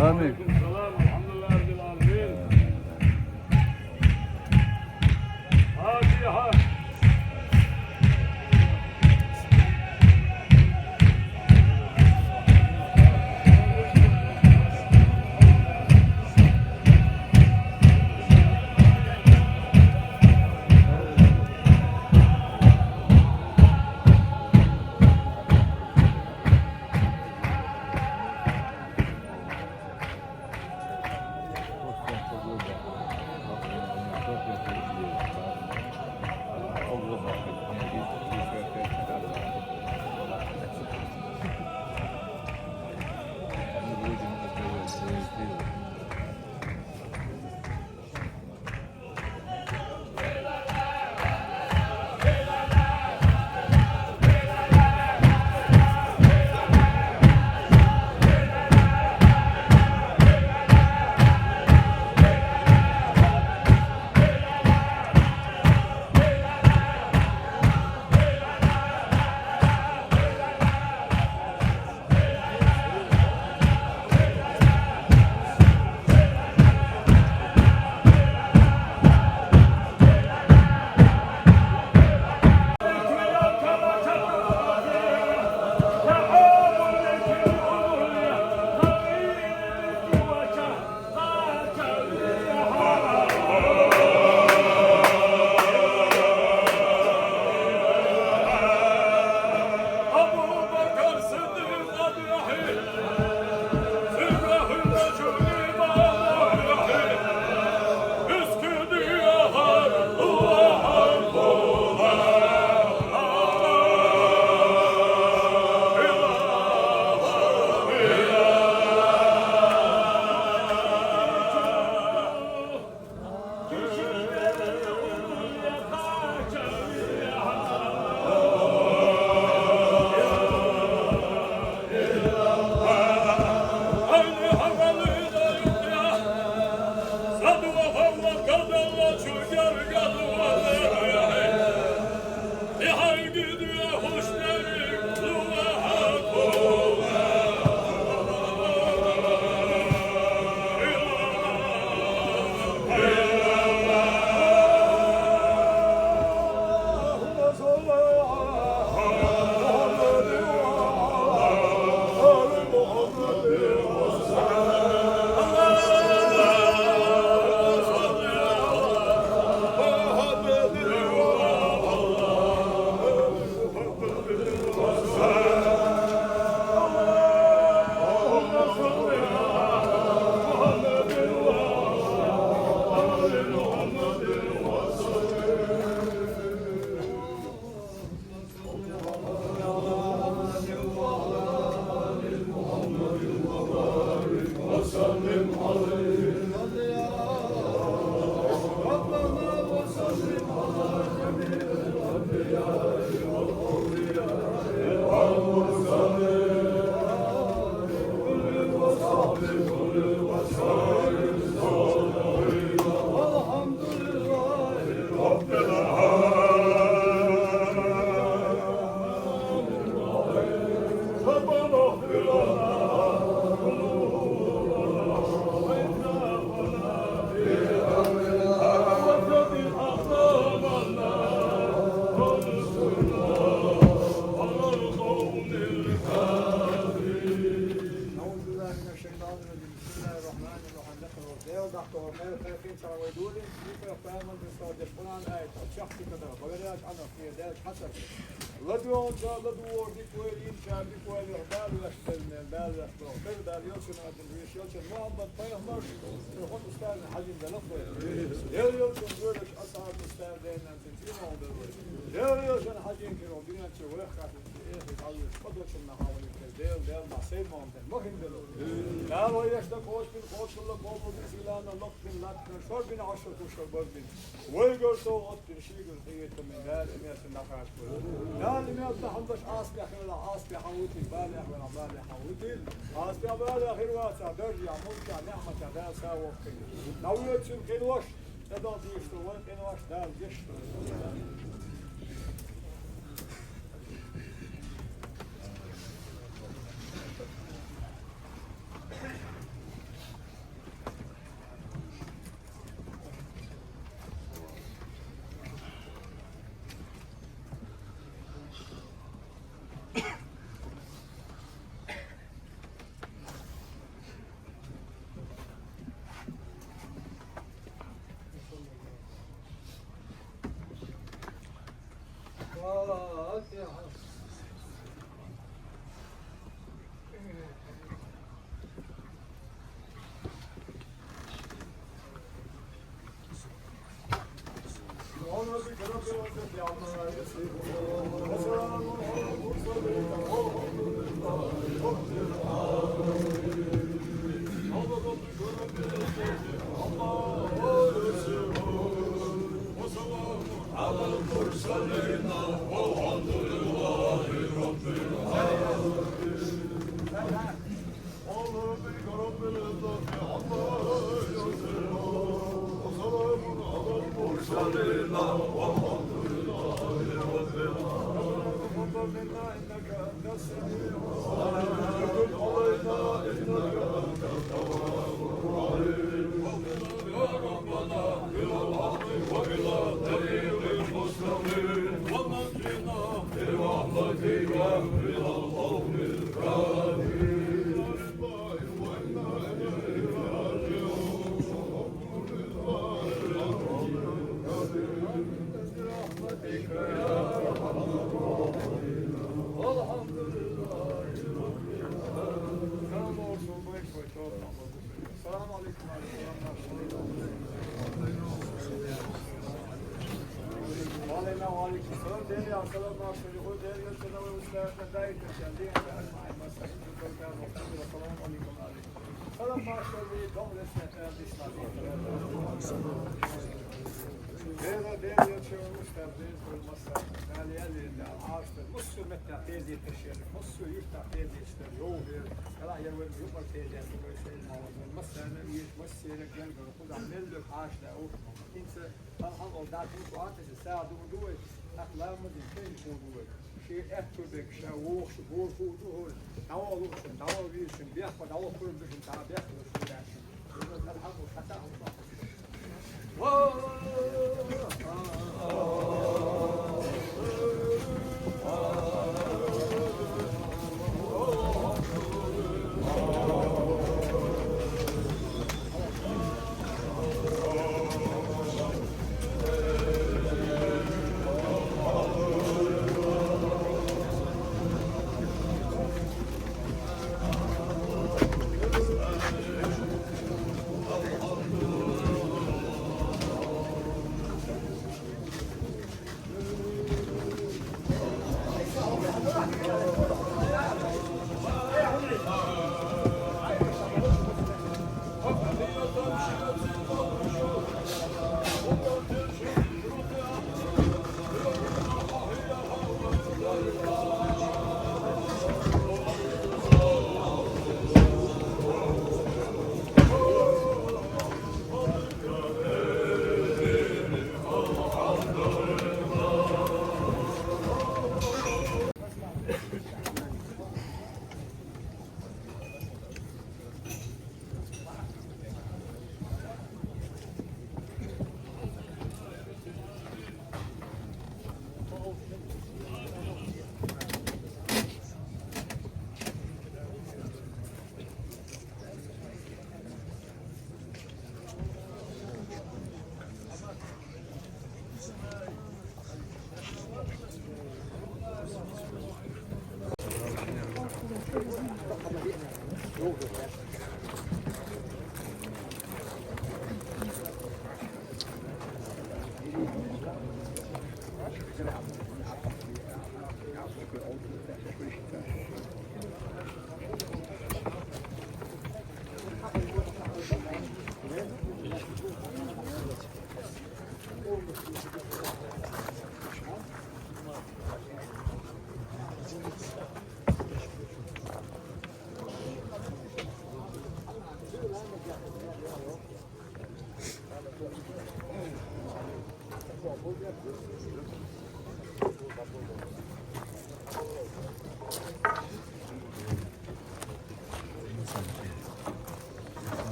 Amin. Selam. Elhamdülillah Rabbil alemin. Fatiha.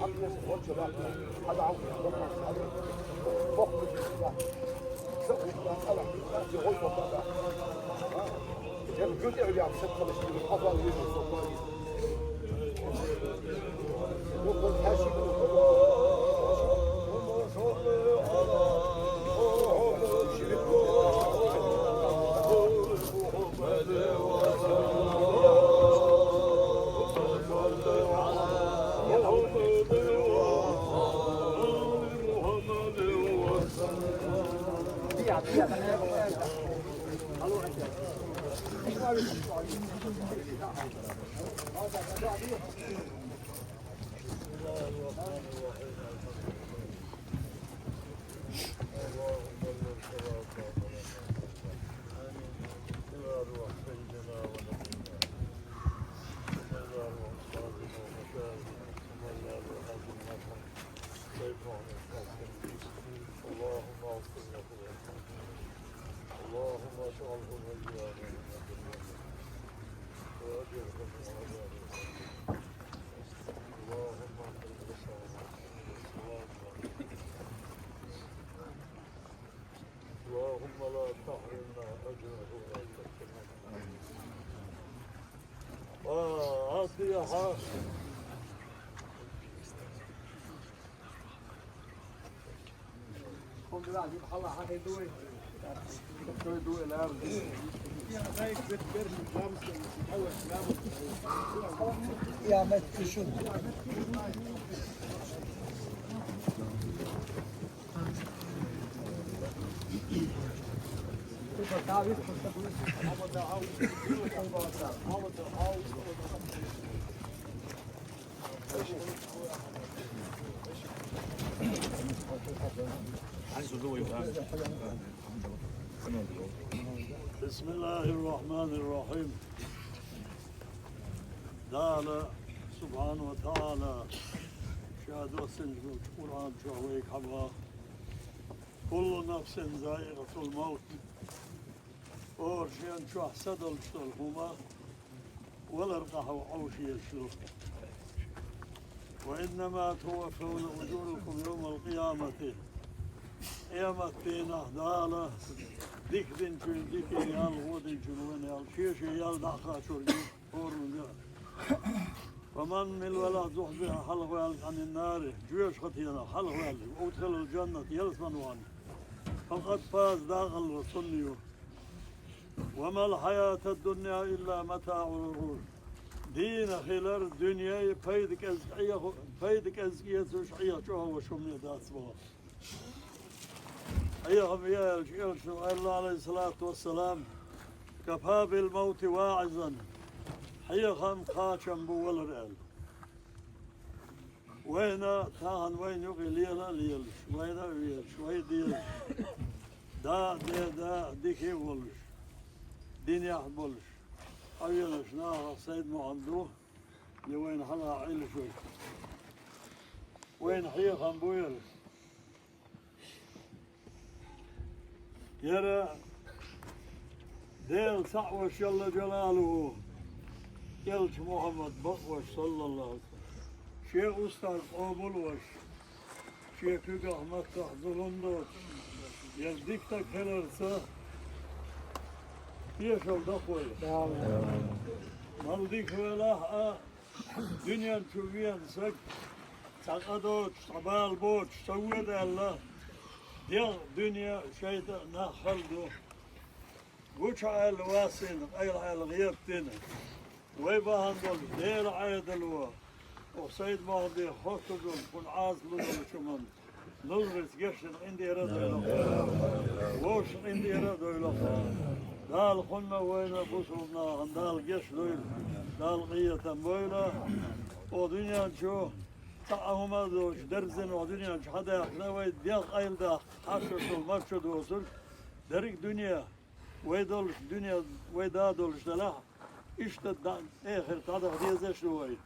حقنا سوون شباب هذا عم بق سوي أنا يقول بقى الجزء اللي عم تدخل الشيء الأفضل من الصومالي يقول حاشي اللهم لا تحرمنا أجره ولا تفتنا. عطي يا حاج. Kom er aan, Allah gaat het doen. Dat kun je doen en daar. Ja, wij met kerst namens ja, met pensioen. بسم الله الرحمن الرحيم. قال سبحانه وتعالى شهد وسنج القرآن شهويك حبا كل نفس ذائقة الموت ورشيان شو حسد الشلهما والارقح وعوشي الشلوخ وإنما توفون أجوركم يوم القيامة قيامت بينا دالة ديك دين شوين ديك يال غودين شنوين يال شيشي يال دعقا شورجي فورن جا فمن من ولا زحزح حلق يالك عن النار جوش خطينا حلق يالك وادخل الجنة يلسمن وان فقد فاز داخل وصنيو وما الحياة الدنيا إلا متاع الغرور دين خلال الدنيا فايدك أزكية سوشعية شوها وشمية داسبها أيها يا الله عليه الصلاة والسلام كفى بالموت واعظا حيخم خاشم بول الرئال وين تاهن وين يقي ليلش وين يلش وين ديلش دا ديكي بولش دين يحبولش أيلش ناغ سيد معندوه وين حلا عيل شوي وين حيخم بويلش يرى ديل صعوش جل جلاله يلش محمد بقوش صلى الله عليه وسلم شيخ أستاذ قابلوش شيخ أحمد تحضرندوش يلديك تكهلرسا يشل دقوي مالديك ولاحة دنيا تشوفين سك تقدوش طبال بوش سويد الله ديال دنيا شيطان نخلدو وش عيل واسين غير عيل غيبتنا ويبهن دول دير عيدلوا وسيد مهدي خطدون كن عازلو شمن نظرت قشن عندي ردو وش عندي ردو دال خلنا وين بصرنا دال قش دويل دال غية بويلة ودنيا شو تعهم دوش درزن ودنيا حدا يحلوي ديال قيل دا حشر المرشد وصل درك دنيا ويدولش دنيا ويدادولش دلح اشتد اخر تعدق ديزش لوي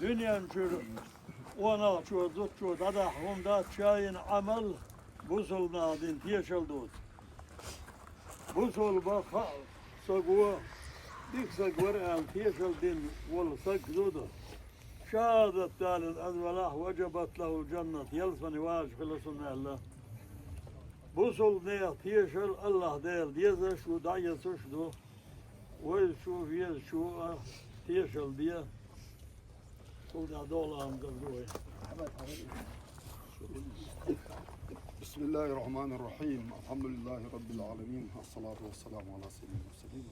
دنيا نشر وانا شو زوت شو تعدق هم دا شاين عمل بوصل نادين تيشل دوت بوصل بخا سقوا ديك سقور ال تيشل دين ولا سق دوده شهادة ثالث أذوله وجبت له الجنة يلفني واج خلصنا الله بوصل نيت يشل الله ديل ديزا شو دعية تشدو ويشو يز شو تيشل ديه قلت دولة عم تقولي بسم الله الرحمن الرحيم الحمد لله رب العالمين الصلاة والسلام على سيد المرسلين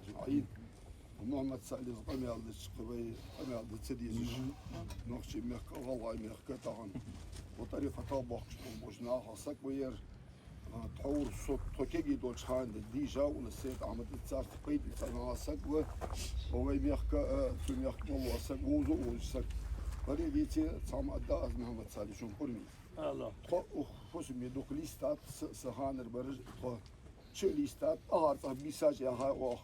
أجمعين محمد سعيد قمي على الشقبي قمي على السديس نقش ميك غلا ميك كتاعن وطريقة طابق بوجناها سكوير تحور صوت توكيجي دولش هاند ديجا ونسيت عمد تصار تقيد لسنا سكوه هو ميك في ميك والله سكوزو وسك فريديتي تسام أداء محمد سعيد شون قرمي الله خوش میدوک لیستات سهانر برج تو چه لیستات آهار تا میساج یا ها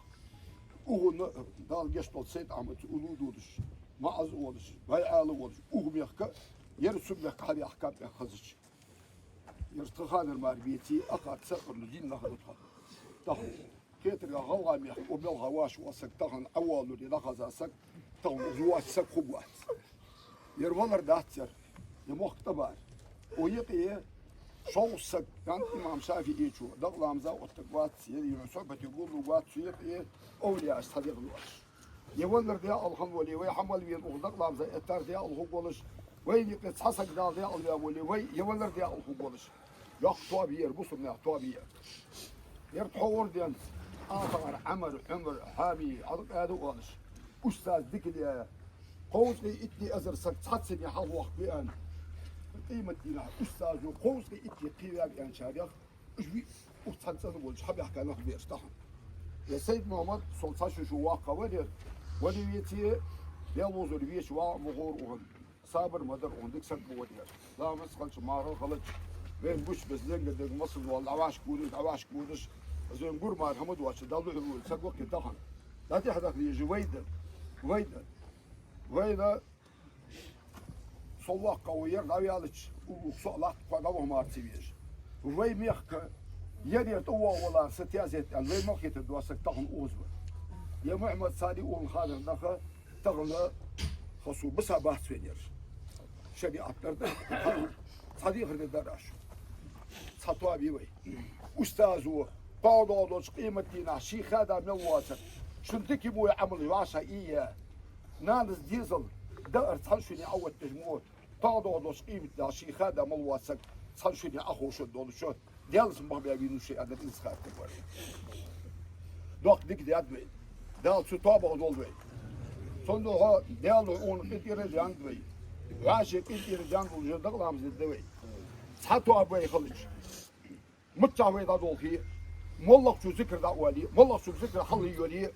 اون دال گشتول سید آمد اولو دودش ما از اولش وای آل اولش اون میخک یر سب میخک هری احکام میخزش یر تخانر مربیتی اقاد سفر لجین نهاد تا كتر هوا میخ و بل هواش واسك تهن اولو دی نخزا سك تهن زواج سك خوات یر ولر داتر يمخ تبار ويقي شوصك كان إمام شافعي شو دغلام زاو التقوات يلي يصحبت يقول له قوات يقي أولياء صديق الوش يولر ديا الحمد لله ويحمل بين دغلام زي التار ديا الحقولش وين يقي حسك دال ديا الولي وي يولر ديا الحقولش يقطع بير بصم يقطع بير يرتحور ديان آخر عمر حامي عضق هذا وانش أستاذ ذكر قوسي إتني أزر سك تحسني حال وقت بيان قيمة دينا أستاذ وقوسي إتني قيام بيان شاريخ إجبي أستاذ بولش حبي أحكي لك بيش تحن يا سيد محمد سلطان شو واقع ودي بيتي بيوزر بيش وا مغور وهن صابر مدر وهندك سك بودير لا مسخلش مارو غلط بين بوش بس لين قد مصر والله عواش كودش زين قرمار حمد واش دالو حلول سك وقت تحن لا تحدث لي ويدا صلاق قوير غاويالش وصلاق قدوه مارتيبيش وي ميخك يدي طوا ولا ستيازت اللي مخيت دواسك تخن اوزو يا محمد صادق والخادم دخل تغلى خصو بس بحث فينير شدي اطرد صديق الدراش سطوا بيوي استاذو قاضي قيمه دينا شيخ هذا من واسط شنتكي بو عمل واسع ايه نانز ديزل دار تحشني عود تجمود طاضوش قيمة داشي خادة ملواسك تحشني أخو شدول شو ديالس ما بيعملوا شيء هذا الإنسان تقول دوك ديك ديادوي دال شو طابع دولوي صندوق ها ديالو أون كتير جاندوي عاشق كتير جاندو جدق لامز الدوي حتى أبوي خلش متعوي دا دولكي مولك شو ذكر دا أولي مولك شو ذكر حلي يولي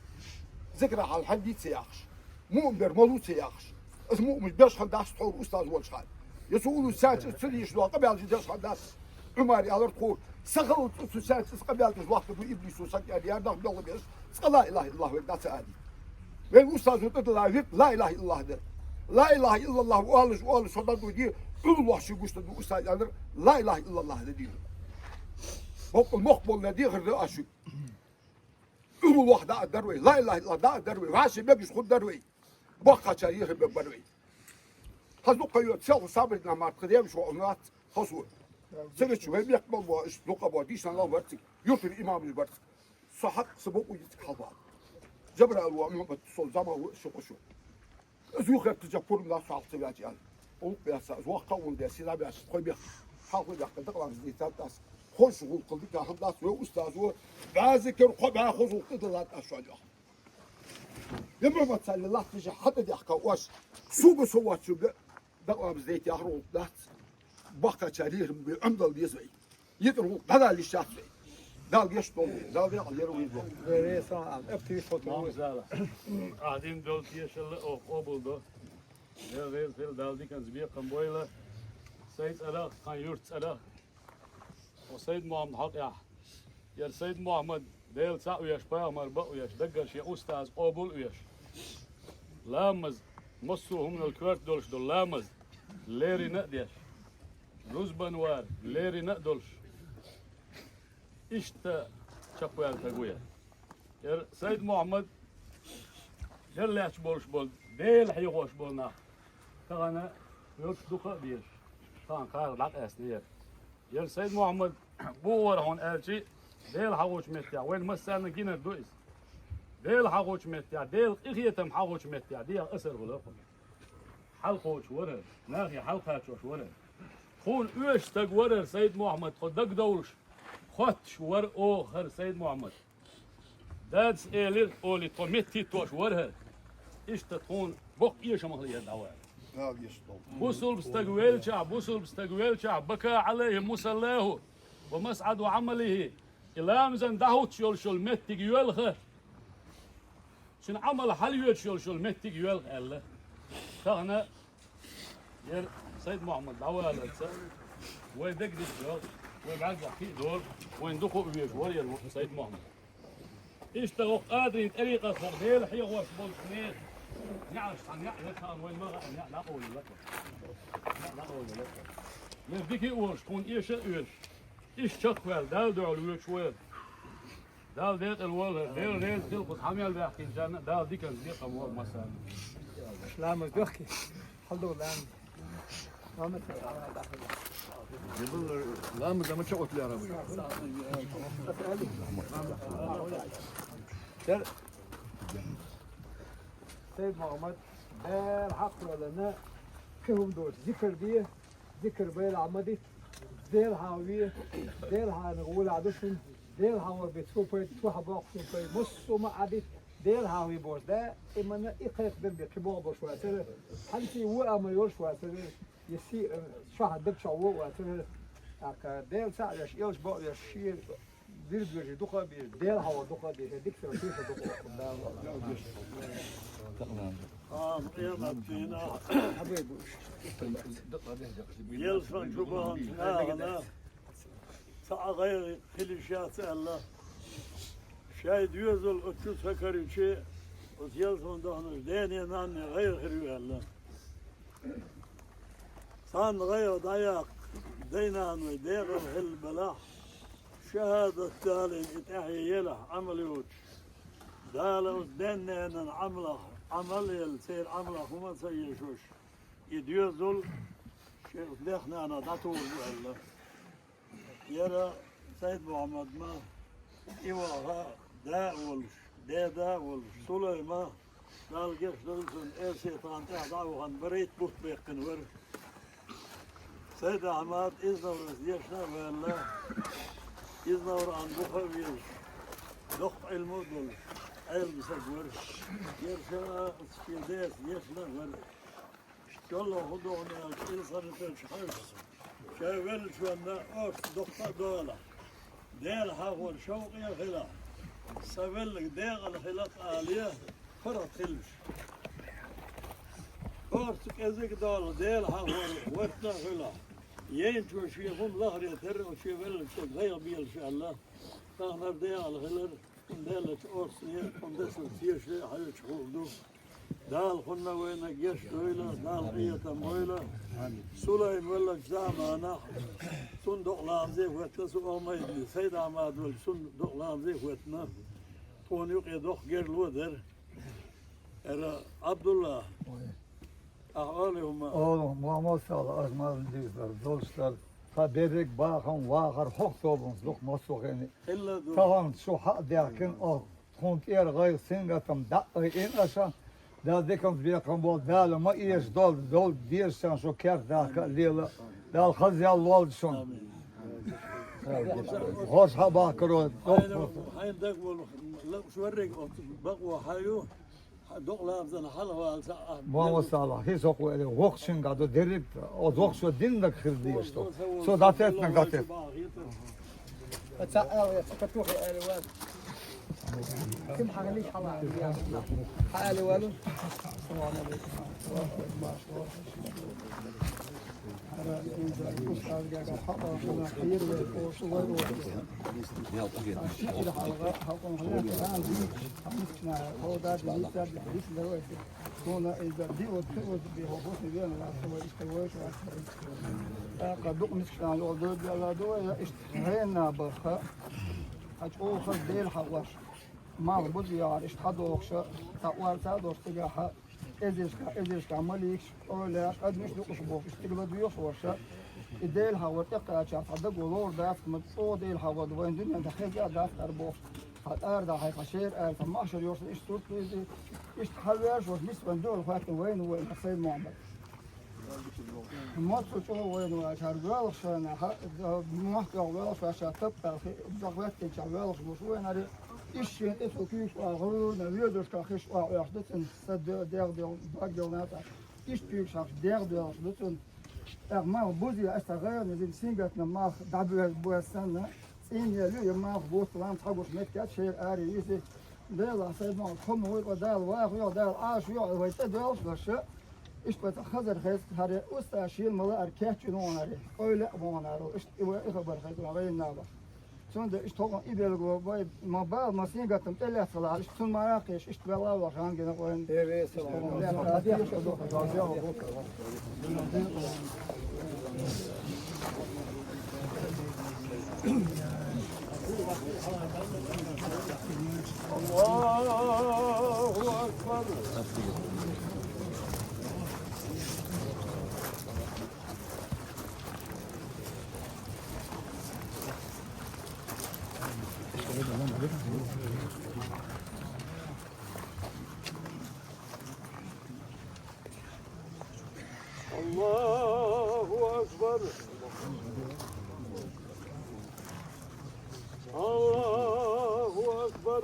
ذكر على الحديث سياخش مؤمن مولود سياخش اسمه مش باش خداش تحور استاذ والشحال يسولوا ساعه تسلي شنو قبل جداش خداش عمر على تقول سغل ساعه قبل الوقت ابليس وسك يا دار بالله بيش لا اله الا الله ودا سعادي وين استاذ تطلع لا اله الا الله ده لا اله الا الله وقال صدق دي الله شو قشت استاذ لا اله الا الله ده دي بق المقبل الذي غير اشي الله ده دروي لا اله الا الله ده دروي وعشي بيجي خد دروي بقى تاريخ ببروي هذو قيود سال صابر نمط قديم شو عنات خصوص سنة شو هم يقبل واش لقى باديش أنا ورتك يوتي الإمام البرت صحك سبوق ويجيك حلوان جبر الوام بتصل زما شو زوخ تجبر من صالح تبعتي أنا أو بس زوخ قوم ده سيدا بس خوي بيخ حاول يحكي تقلع زيتات تاس خوش شغل قلبك هنداس وأستاذ وبعزك رقبها خذوا قدرات أشواجه يمر ما تصلي الله تجي حتى يحكي واش سوق سوات شو دقوا بزيت يهرو لات بقى تاريخ بعمل ديزوي يدرو هذا اللي شافه دال يشتغل دال يعل يروي رئيسان افتي فوتو قاعدين دول تيشل او قبل دو رئيس فيل دال دي كان زبيق كان بويلة سيد ألا كان يرت ألا وسيد محمد حق يا سيد محمد ديل سا وياش بايمر با وياش دقش يا أستاذ قبل وياش لامز مصوهم من الكوارت دولش دول لامز ليري نقديش روز بنوار ليري نقدولش إشتا شقويال تقويا يا سيد محمد يرلعش بولش بول ديل حيغوش بولنا تغنى يوش دوخة بيش تغن قال لك أسنير يا سيد محمد بور هون ألشي ديل حوش متيا وين مسألة جينا دويس ديل حوش متيا ديل إخيتم حوش متيا ديل أسر غلقهم حلقوش ورر ناخي حلقاتش ورر خون اوش تق ورر سيد محمد خود دق دولش خطش ور اوخر سيد محمد دادس إيلر أولي توميتي توش ورر إيش تتخون بق إيش مخليه دعوة هذا يشطب بوصل بستقويل شعب بكى عليه مسلاه ومسعد عمله إلام زن دهوت شول متي يولخه شن عمل حليوت شول متي يولخه الله تغنى يا سيد محمد دعوة لسه ويدق دي الشغل ويبعد في دول وين دخوا بيجوار يا سيد محمد اشتغل قادرين طريقة فوق ديل حيغوش بولشنير نعرف عن كان وين ما لا أقول لك لا أقول لك نبيك يقولش كون إيش شكوال دال دعوة شوال دال ديت الوال ديل تلقط حميل بيحكي جانا دال دي كان دي قمور مثلا لا مش بحكي حلو الآن لا مش ما شغلت لي عربي سيد محمد الحق لنا كهم دول ذكر بيه العمدي ديل هاوية ديل هنقول عدسهم ديل هاو بتسوبر توها باقسم في مص وما عدت ديل هاوي بوش ده إما إقيق بيه كبار بوش واسره حنتي وأما يوش واسره يسي شهد دب شعور واسره أك ديل ساعة يش إيش بقى يشير ديل بيجي دقة بيه ديل هاو دقة بيه ديك سرتيش دقة قيمة فينا حبيبي يلفن شبهن ناغنا غير خليشات الله شايد يوزل اتشوت فكري شيء وتيلفن دهن ديني ناني غير خريو الله صان غير ضياق دينان وديغ الهل بلاح شهادة دالين اتحي يلح عمليوت دالو دينين عمله عمل يصير عمله وما تسيشوش يديوزل شيخ دخنا أنا دطول الله يرى سيد محمد ما إيوها دا ولش دا ولش سليمان قال جيش دلسون إيه شيطان تهدعو عن بريت بوت بيقن ور سيد أحمد إذنور يشنا والله إذنور عن بخويل دخ المدل علم سجور يرشا سكيدات يشنا ور شالله خدونا إنسان تشحش شاول شو أن أرس دكتور دولا ديل حاول شوق يا خلا سبل ديل الخلاق عالية فرط خلش أرس كذك دولا ديل حاول وقتنا خلا ين شو شيء هم ظهر يتر وشيء ولا شيء غير بيل شاء الله تغنر ديل الخلر ديل أرس يكون دسل كثير شيء حيش خلدو دال خلنا وين جيش دويلة دال قية مويلة سليم ولا جزامة صندوق لامزي وقت سو ما يدري سيد عماد ولا صندوق لامزي وقتنا تون يقي دوخ غير الودر era Abdullah أهالهم Oğlum Muhammed Salih Azmaz'ın dizler, dostlar, kaderik bakın vakar hok sobunuz, luk masukeni. إلا دو Tamam şu hak derken o kont gayr singatam da in aşağı da dekam biakam bol dal ma iş dol dirsen şu kert da lila dal khazal wal son. Hoş haba karo. هاي دقوا لو شو ورق بقوا حيو دوق لامزنا حلوة Muhammed Salih hiç oku ele hokşun gado derik o dokşu din da khirdi işte. So datet na datet. فتسأل فتوخ الألوان كم حغليش حلا ألوانه أتوخذ ديل حواش ما بدي يعرف حد وخشة تقوار تادور تجاها ezişka malik öyle admış dokuş bu istikbal diyor sorsa değil hava tekrar çarpıda golor da atmak o değil hava da ben dünyada hızla da atar bu hatta da hay kaşer er tamaşır yorsun istut işte haber şu misban dol fakir وين سيد محمد ما تشوفوا وين واشارجوا شلون ما قالوا فاشا تبقى في ضغط تجاوز مش وين هذا iş yönde sokuyor ağır ne diyordur kakış ağırlıkın dağılnata iş büyük şahs dağılnatın ama bu diye astagayr ne singat ma dabu bu sana sen ya ma bu falan tabuş metkat şey ari yüzü dağla sayma komu ve dağ var ya dağ aş ya ve dağ başı iş bata hazır hadi usta şil malı erkek onları öyle onları işte haber hayır ne var sonra işte tokan ibelgo bay mabal masin gatam tele salar işte tun marakeş işte bela var hangi koyun evet Allahu Ekber. Allahu Ekber. Allahu Ekber.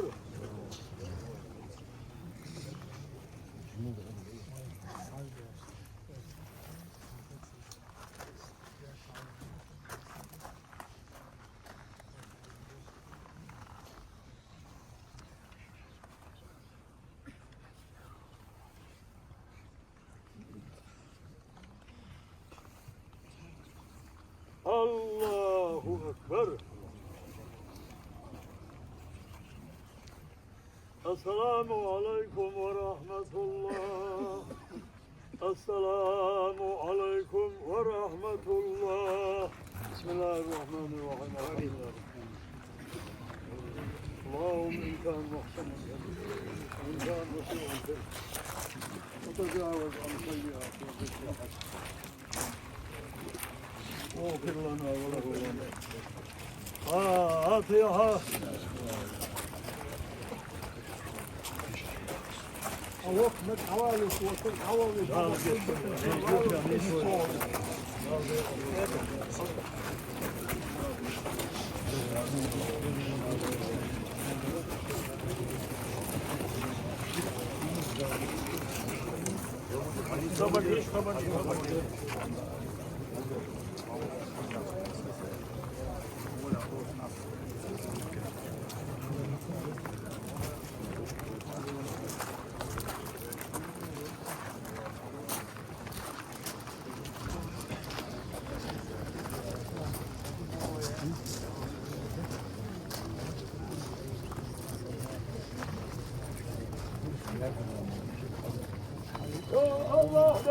Allahu Ekber. Esselamu Aleyküm ve Rahmetullah. Esselamu Aleyküm ve Rahmetullah. Bismillahirrahmanirrahim. Allahümme imkan muhsen. İmkan muhsen. وتجاوز عن سيئاتنا بالصحة. واغفر لنا وله لنا. فاتحة. وقت حوالي وصل حوالي Allah Allah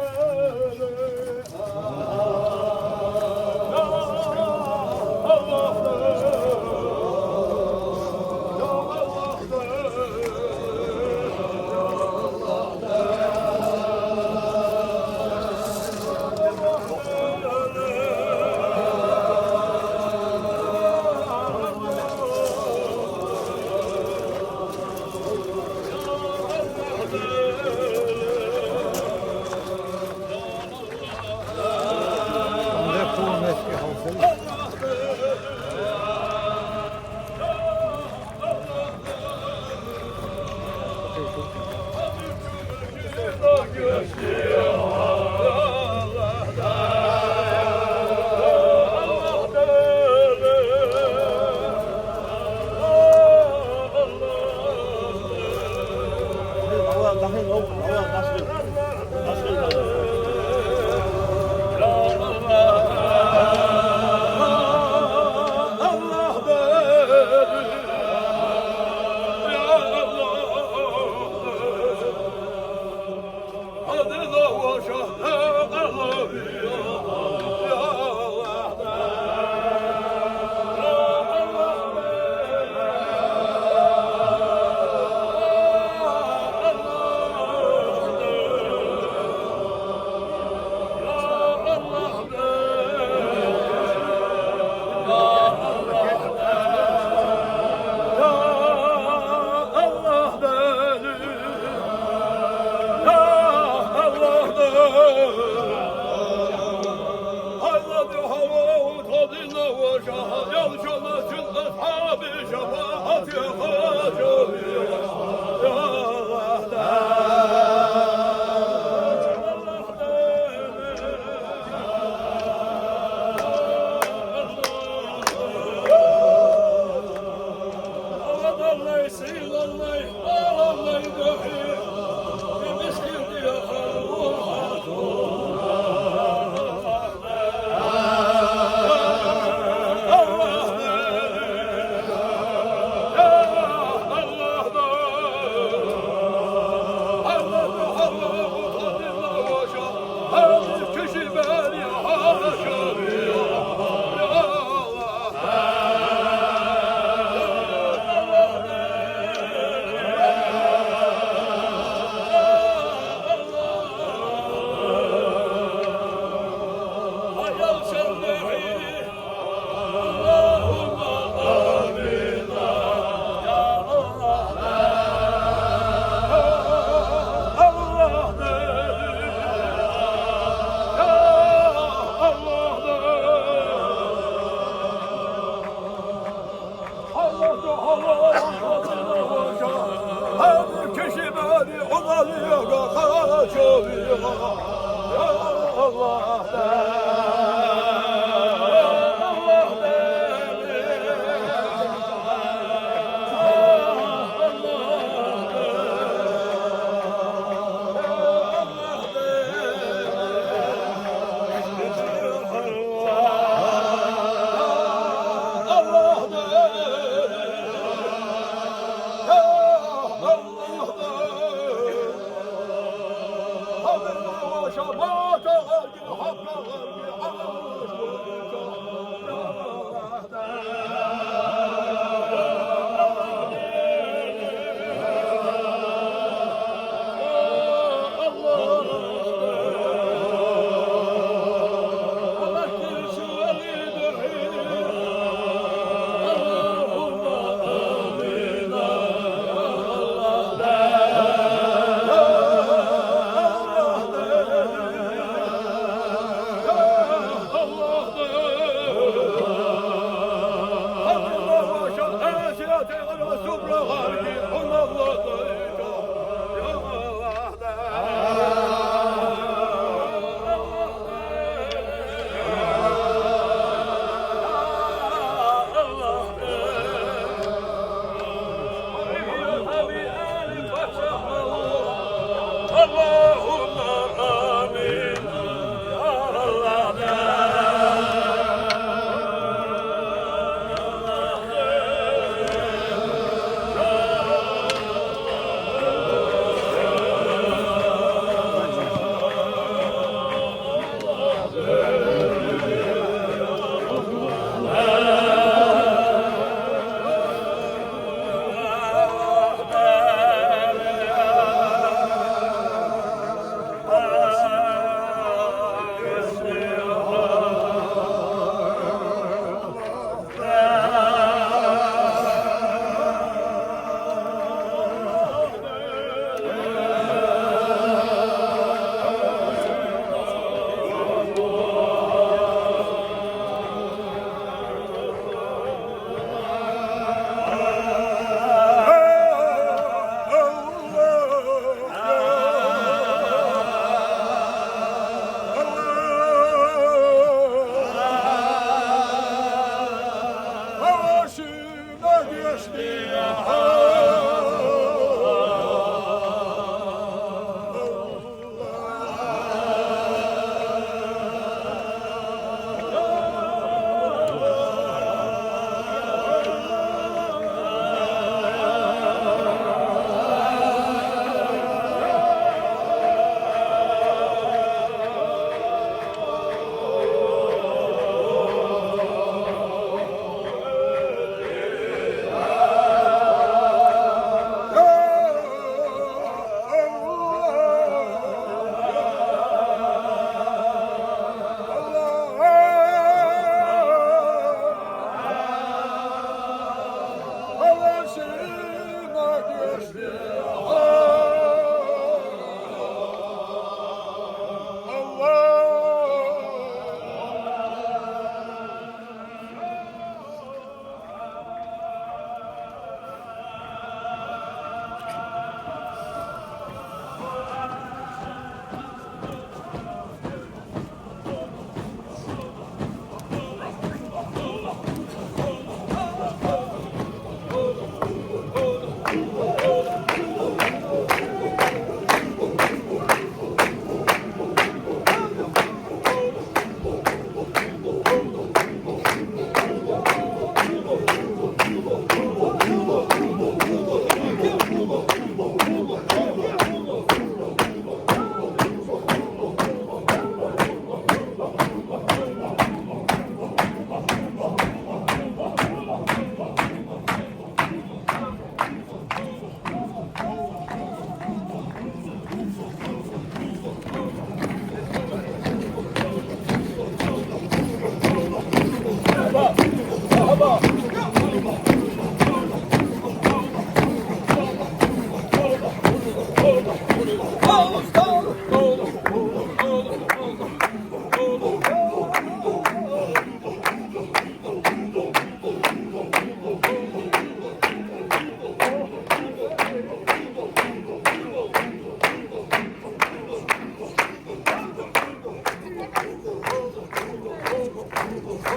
الله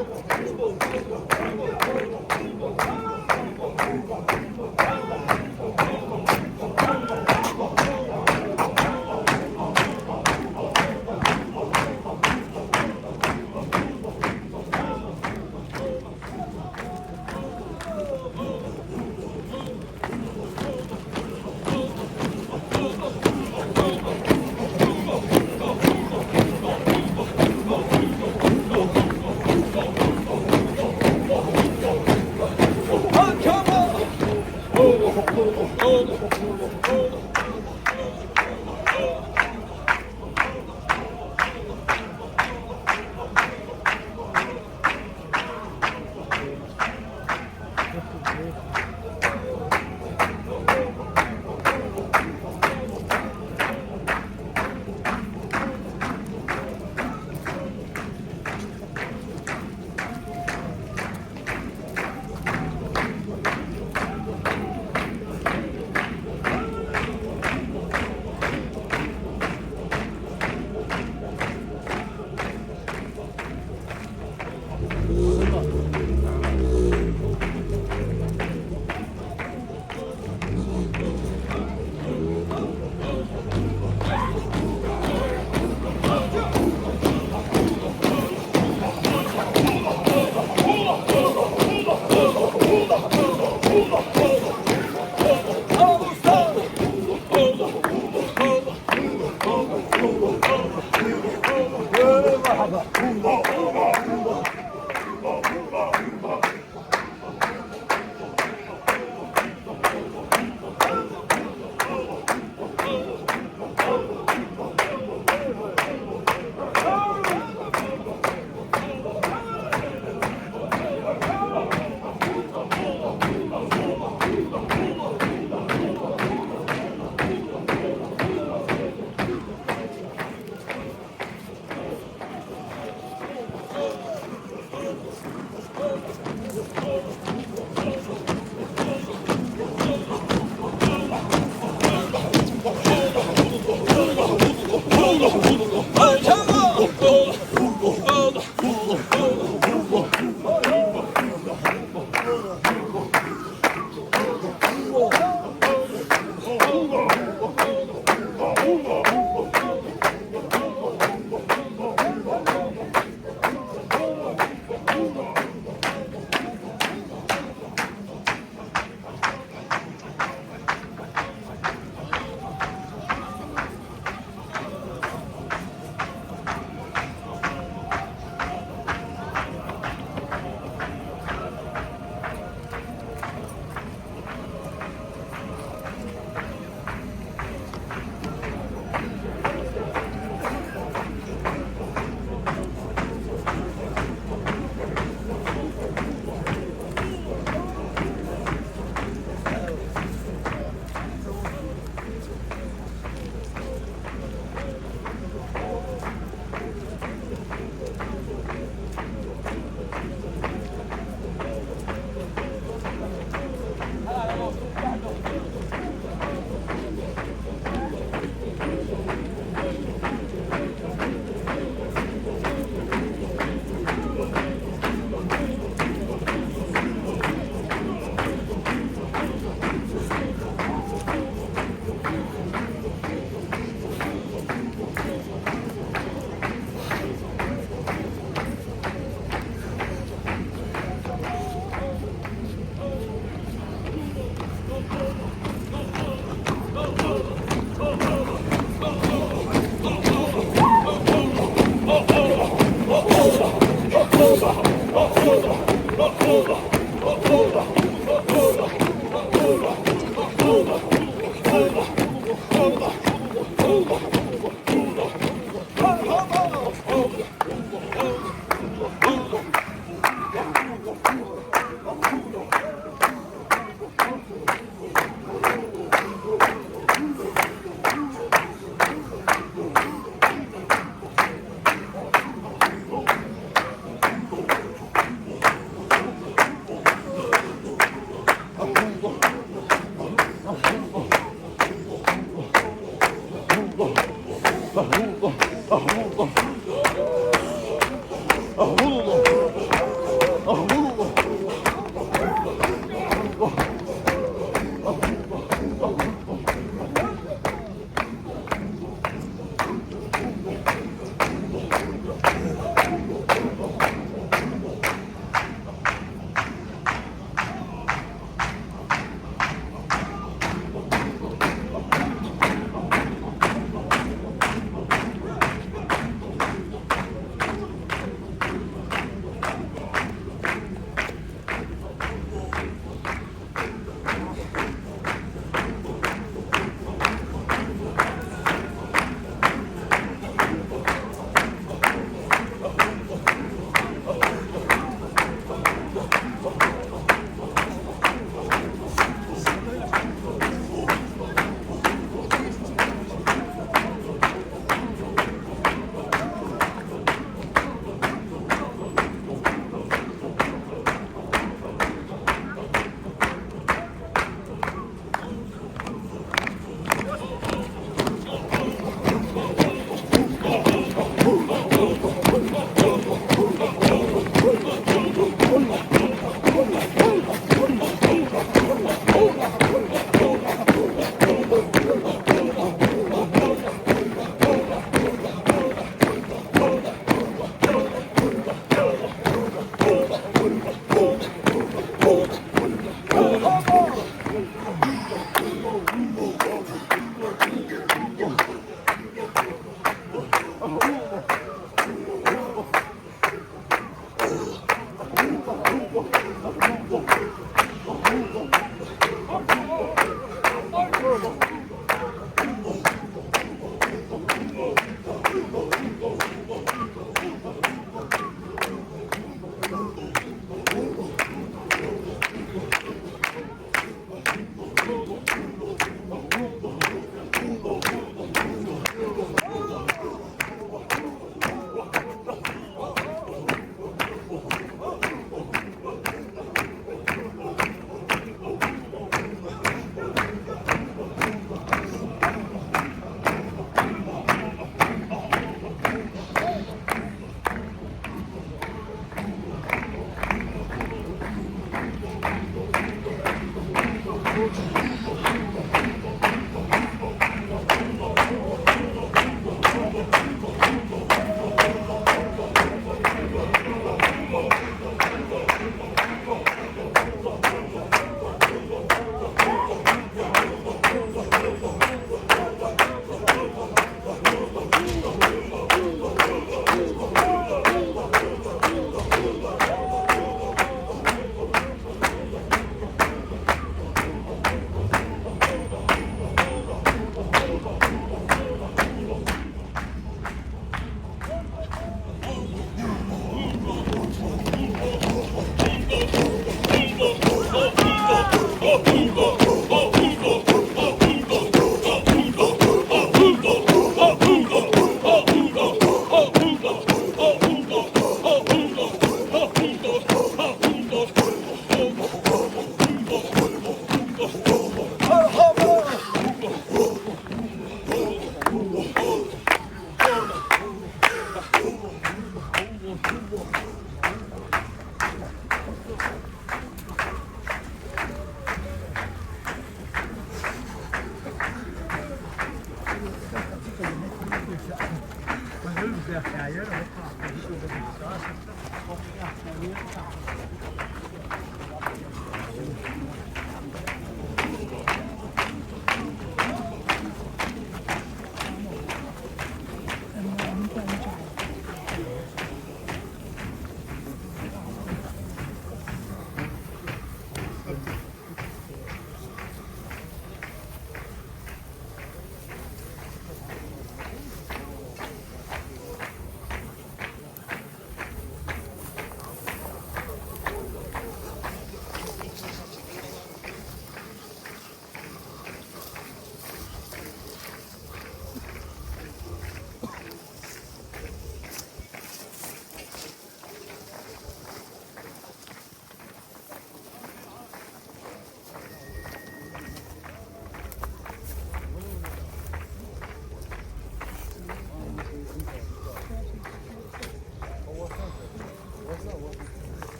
Allah.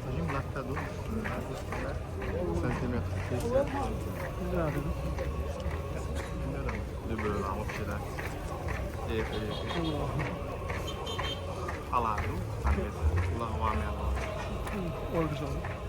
Fazia um lactador, centímetro. De böyle ama şeyler. Falado, kullanmaya Oldu sonra.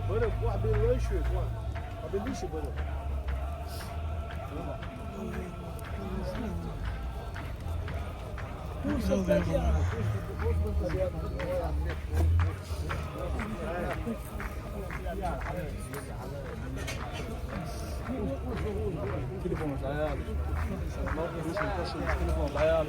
برك واحد بالوشوش واحد ما بديش برك تليفون ضيال.